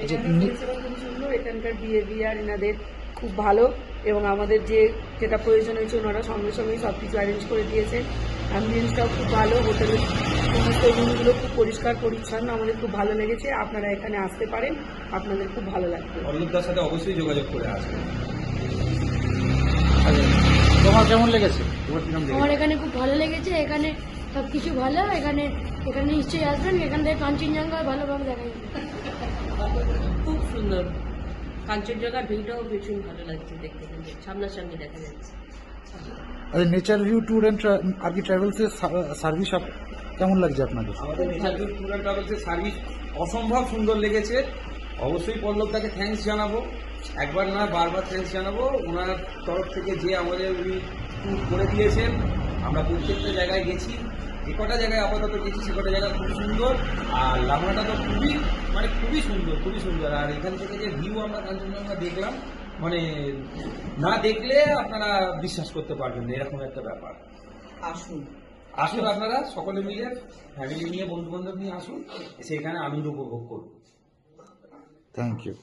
এখানকার পরিষেবা খুব সুন্দর, এখানকার বিহেভিয়ার এনাদের খুব ভালো, এবং আমাদের যেটা প্রয়োজন হয়েছে ওনারা সঙ্গে সঙ্গেই সব কিছু অ্যারেঞ্জ করে দিয়েছে। অ্যাম্বিয়েন্সটাও খুব ভালো, হোটেলের সমস্ত রুমগুলো খুব পরিষ্কার পরিচ্ছন্ন, আমাদের খুব ভালো লেগেছে। আপনারা এখানে আসতে পারেন, আপনাদের খুব ভালো লাগবে। অল্লুকদার সাথে অবশ্যই যোগাযোগ করে আসবেন। তোমার কেমন লেগেছে? আমার এখানে খুব ভালো লেগেছে, এখানে সব কিছু ভালো, এখানে নিশ্চয়ই আসবেন, এখান থেকে কাঞ্চনজঙ্ঘা ভালোভাবে দেখা যাবে। খুব সুন্দর, কাঞ্চনজঙ্ঘার ভিউটাও ভীষণ ভালো লাগছে দেখতে, সামনাসামনি দেখা যাচ্ছে। আচ্ছা, নেচার ভিউ ট্যুর অ্যান্ড আর কি ট্রাভেলসের সার্ভিস কেমন লাগছে আপনাদের? আমাদের নেচার ট্যুর অ্যান্ড ট্রাভেলসের সার্ভিস অসম্ভব সুন্দর লেগেছে। অবশ্যই পল্লবদাকে থ্যাঙ্কস জানাবো, একবার না বারবার থ্যাঙ্কস জানাবো। ওনার তরফ থেকে যে আমাদের উনি ট্যুর করে দিয়েছেন, আমরা প্রত্যেকটা জায়গায় গেছি, যে কটা জায়গায় আপাতত গেছি সে কটা জায়গা খুব সুন্দর। আর লামড়াটা তো খুবই সুন্দর, খুবই সুন্দর। আর এখান থেকে যে ভিউ আমরা কাঞ্চনজঙ্ঘা দেখলাম, মানে না দেখলে আপনারা বিশ্বাস করতে পারবেন না, এরকম একটা ব্যাপার। আসুন আপনারা সকলে মিলে, ফ্যামিলি নিয়ে, বন্ধু বান্ধব নিয়ে আসুন, সেখানে আনন্দ উপভোগ করুন। Thank you.